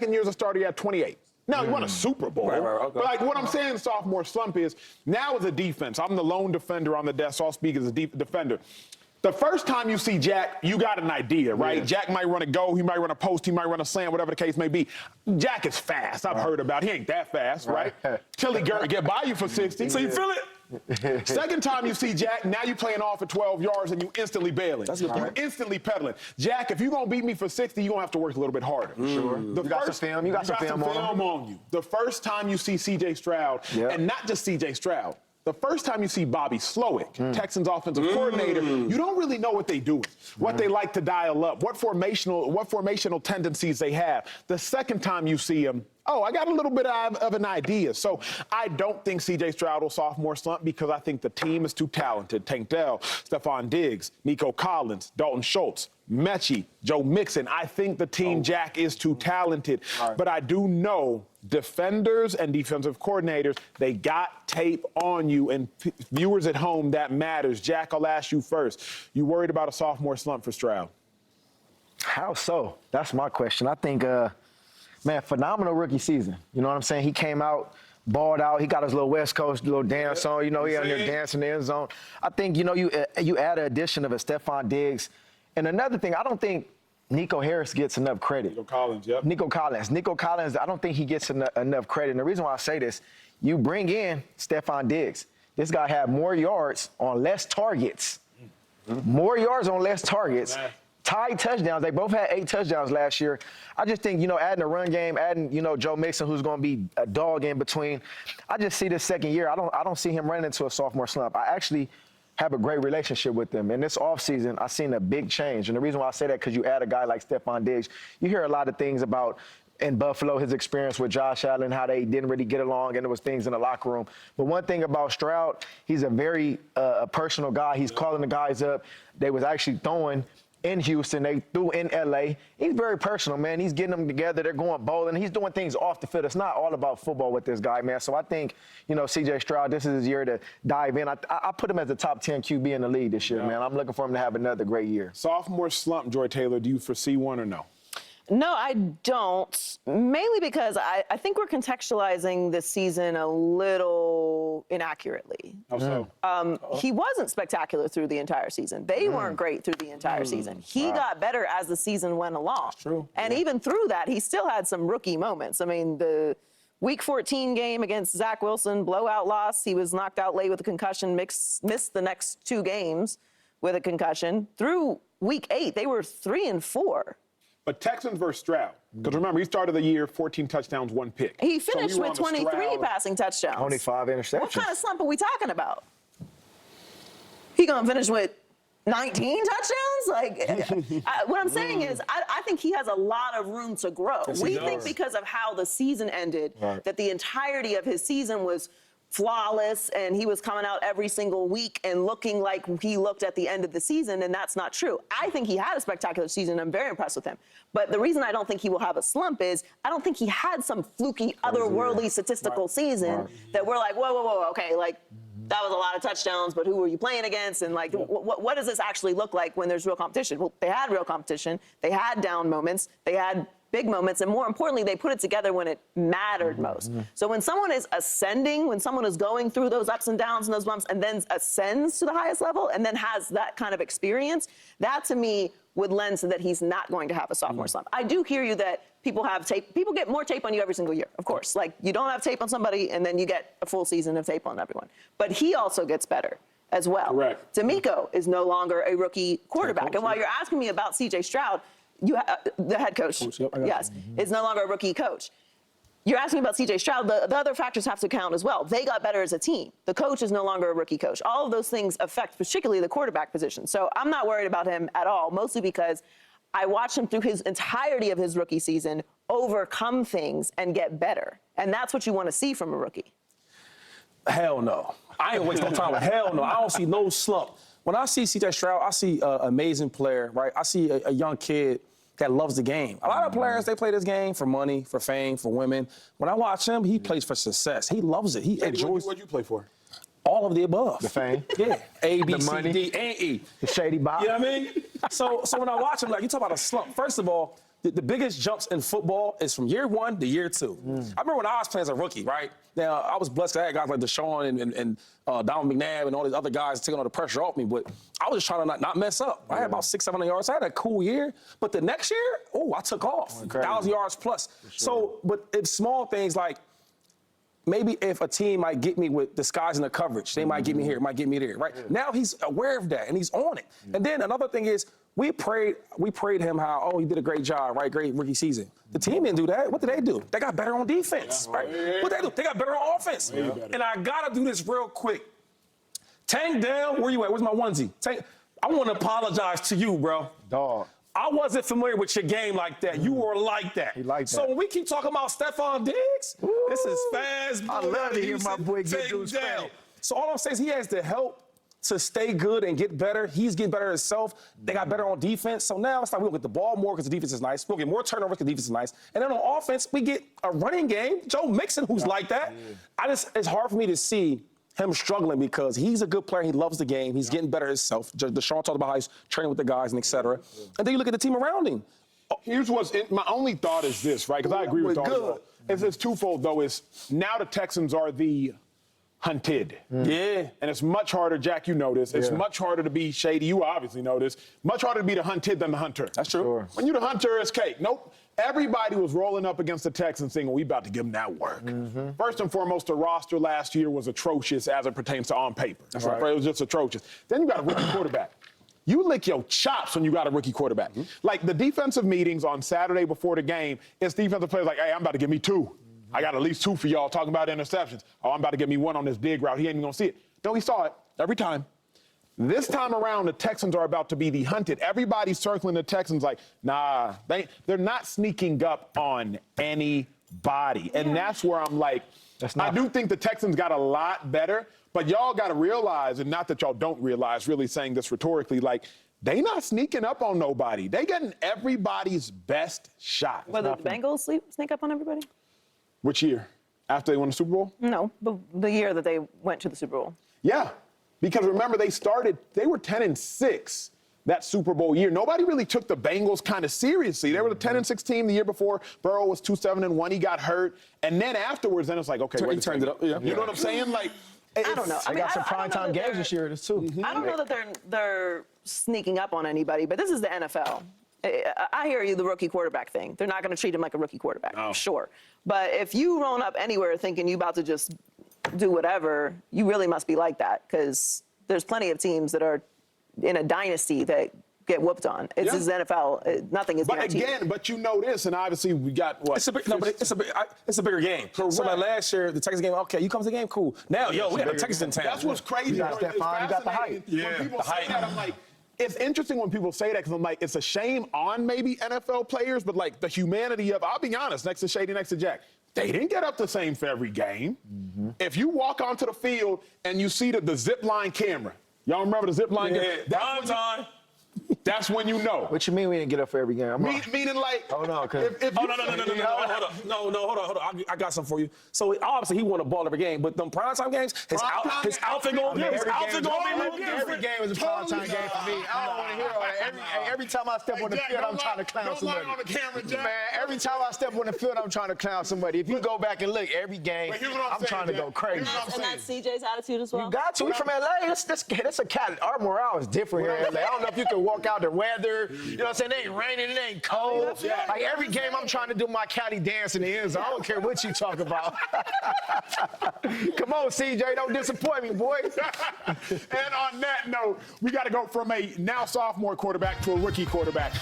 year as a starter, he had 28. Now, he won a Super Bowl. Right, okay. But, like, what I'm saying sophomore slump is, now as a defense, I'm the lone defender on the desk, so I'll speak as a defender. The first time you see Jack, you got an idea, right? Yeah. Jack might run a go, he might run a post, he might run a slam, whatever the case may be. Jack is fast. I've heard about it. He ain't that fast, right? Till he get by you for 60. So you feel it? Second time you see Jack, now you playing off at 12 yards and you instantly bailing. That's good. You instantly pedaling. Jack, if you're going to beat me for 60, you're going to have to work a little bit harder. Sure. You got some film. You got some film on you. The first time you see C.J. Stroud, and not just C.J. Stroud, the first time you see Bobby Slowick, Texans offensive coordinator, you don't really know what they do, what they like to dial up, what formational tendencies they have. The second time you see him, oh, I got a little bit of an idea. So I don't think C.J. Stroud will sophomore slump because I think the team is too talented. Tank Dell, Stephon Diggs, Nico Collins, Dalton Schultz, Mechie, Joe Mixon. I think the team, Jack, is too talented. But I do know defenders and defensive coordinators, they got tape on you. And viewers at home, that matters. Jack, I'll ask you first. You worried about a sophomore slump for Stroud? How so? That's my question. I think, man, phenomenal rookie season. You know what I'm saying? He came out, balled out. He got his little West Coast little dance on. You know, he out there dancing in the end zone. I think, you know, you add an addition of a Stephon Diggs. And another thing, I don't think Nico Harris gets enough credit. Nico Collins, yep. Nico Collins, I don't think he gets enough credit. And the reason why I say this, you bring in Stephon Diggs. This guy had more yards on less targets. More yards on less targets. Tied touchdowns. They both had 8 touchdowns last year. I just think, you know, adding a run game, adding, you know, Joe Mixon, who's going to be a dog in between. I just see this second year. I don't see him running into a sophomore slump. I actually have a great relationship with him. In this offseason, I've seen a big change. And the reason why I say that, because you add a guy like Stephon Diggs, you hear a lot of things about in Buffalo, his experience with Josh Allen, how they didn't really get along, and there was things in the locker room. But one thing about Stroud, he's a very personal guy. He's calling the guys up. They was actually throwing in Houston. They threw in L.A. He's very personal, man. He's getting them together. They're going bowling. He's doing things off the field. It's not all about football with this guy, man. So I think, you know, C.J. Stroud, this is his year to dive in. I put him as the top 10 QB in the league this year, man. I'm looking for him to have another great year. Sophomore slump, Joy Taylor, do you foresee one or no? No, I don't, mainly because I think we're contextualizing this season a little inaccurately. How so? He wasn't spectacular through the entire season. They weren't great through the entire season. He got better as the season went along. That's true. And even through that, he still had some rookie moments. I mean, the Week 14 game against Zach Wilson, blowout loss. He was knocked out late with a concussion, missed the next 2 games with a concussion. Through Week 8, they were 3-4. But Texans versus Stroud, because remember, he started the year 14 touchdowns, 1 pick. He finished with 23 passing touchdowns. 25 interceptions. What kind of slump are we talking about? He gonna finish with 19 touchdowns? Like, what I'm saying is, I think he has a lot of room to grow. Yes, we think because of how the season ended, that the entirety of his season was flawless and he was coming out every single week and looking like he looked at the end of the season, and that's not true. I think he had a spectacular season. I'm very impressed with him. But the reason I don't think he will have a slump is I don't think he had some fluky, otherworldly statistical season that we're like, whoa, okay, like, that was a lot of touchdowns, but who were you playing against? And, like, what does this actually look like when there's real competition? Well, they had real competition. They had down moments. They had big moments. And more importantly, they put it together when it mattered most. So when someone is ascending, when someone is going through those ups and downs and those bumps and then ascends to the highest level and then has that kind of experience, that to me would lend to that he's not going to have a sophomore slump. I do hear you that people have tape. People get more tape on you every single year, of course. Like, you don't have tape on somebody and then you get a full season of tape on everyone. But he also gets better as well. Correct. D'Amico is no longer a rookie quarterback. And while you're asking me about C.J. Stroud, the head coach, yes, is no longer a rookie coach. You're asking about C.J. Stroud. The other factors have to count as well. They got better as a team. The coach is no longer a rookie coach. All of those things affect particularly the quarterback position. So I'm not worried about him at all, mostly because I watched him through his entirety of his rookie season overcome things and get better. And that's what you want to see from a rookie. Hell no. I ain't waste no time with hell no. I don't see no slump. When I see C.J. Stroud, I see an amazing player, right? I see a young kid that loves the game. A lot of players, they play this game for money, for fame, for women. When I watch him, he plays for success. He loves it. He enjoys. What you play for? All of the above. The fame. Yeah. A, B, the C, D, and E. The shady box. You know what I mean? So when I watch him, like, you talk about a slump. First of all, the biggest jumps in football is from year 1 to year 2. I remember when I was playing as a rookie, right? Now, I was blessed to have guys like Deshaun and Don McNabb and all these other guys taking all the pressure off me, but I was just trying to not mess up. I had about 600-700 yards. I had a cool year, but the next year, I took off. 1,000 yards plus. Sure. So, but it's small things like, maybe if a team might get me with disguising the coverage, they might get me here, might get me there, right? Yeah. Now he's aware of that, and he's on it. And then another thing is, we prayed him how, he did a great job, right? Great rookie season. The team didn't do that. What did they do? They got better on defense, right? Yeah. What did they do? They got better on offense. Yeah. And I got to do this real quick. Tank Dell, where you at? Where's my onesie? Tank, I want to apologize to you, bro. Dog. I wasn't familiar with your game like that. You were like that. He like that. So when we keep talking about Stephon Diggs, this is fast. I love to hear my boy get dudes credit. So all I'm saying is he has the help to stay good and get better. He's getting better himself. They got better on defense. So now it's like we'll get the ball more because the defense is nice. We'll get more turnovers because the defense is nice. And then on offense, we get a running game. Joe Mixon, who's like that. Yeah. It's hard for me to see him struggling because he's a good player. He loves the game. He's getting better himself. Deshaun talked about how he's training with the guys and et cetera. And then you look at the team around him. Here's my only thought is this, right? Because I agree with all it's twofold, though, is now the Texans are the hunted. Yeah. And it's much harder, Jack, you know this. It's much harder to be shady. You obviously know this. Much harder to be the hunted than the hunter. That's true. Sure. When you're the hunter, it's cake. Nope. Everybody was rolling up against the Texans thinking, we about to give them that work. First and foremost, the roster last year was atrocious as it pertains to on paper. That's right. It was just atrocious. Then you got a rookie quarterback. You lick your chops when you got a rookie quarterback. Like the defensive meetings on Saturday before the game, it's defensive players like, hey, I'm about to give me 2. I got at least 2 for y'all talking about interceptions. Oh, I'm about to get me 1 on this dig route. He ain't even gonna see it. No, he saw it every time. This time around, the Texans are about to be the hunted. Everybody's circling the Texans like, nah, they're not sneaking up on anybody. And that's where I'm like, I do think the Texans got a lot better, but y'all got to realize, and not that y'all don't realize, really saying this rhetorically, like, they not sneaking up on nobody. They getting everybody's best shot. Whether the Bengals sneak up on everybody? Which year? After they won the Super Bowl? No, the year that they went to the Super Bowl. Yeah, because remember, they were 10-6 that Super Bowl year. Nobody really took the Bengals kind of seriously. They were the 10-6 team the year before. Burrow was 2-7-1. He got hurt. And then afterwards, then it's like, okay, he turned it up. Yeah. You know what I'm saying? Like, I don't know. They got some primetime games this year, too. I don't know that they're sneaking up on anybody, but this is the NFL. I hear you, the rookie quarterback thing. They're not going to treat him like a rookie quarterback, sure. But if you roll up anywhere thinking you about to just do whatever, you really must be like that because there's plenty of teams that are in a dynasty that get whooped on. It's just the NFL. Nothing is guaranteed. But again, but you know this, and obviously we got what? It's a bigger game. Correct. So like last year, the Texans game, okay, you come to the game, cool. Now, we got the Texans in town. That's what's crazy. You got Stephon, you got the hype. When people say that, I'm like, it's interesting when people say that because I'm like, it's a shame on maybe NFL players, but like the humanity of, I'll be honest, next to Shady, next to Jack, they didn't get up the same for every game. If you walk onto the field and you see the zip line camera, y'all remember the zip line camera? That's when you know. What you mean we didn't get up for every game? Meaning like. Oh, no. Hold on. I got something for you. So obviously he won a ball every game, but them primetime games, his outfit going to be every game is a primetime game for me. I don't want to hear all that. Every time I step on the field, I'm trying to clown somebody. On the camera, Jack. Man, every time I step on the field, I'm trying to clown somebody. If you go back and look, every game, I'm trying to go crazy. And that's C.J.'s attitude as well? You got to. We from L.A. That's a cat. Our morale is different here in L.A. I don't know if you can walk out the weather. You know what I'm saying? It ain't raining, it ain't cold. Like every game, I'm trying to do my Cali dance in the end zone. I don't care what you talk about. Come on, C.J., don't disappoint me, boy. And on that note, we got to go from a now sophomore quarterback to a rookie quarterback.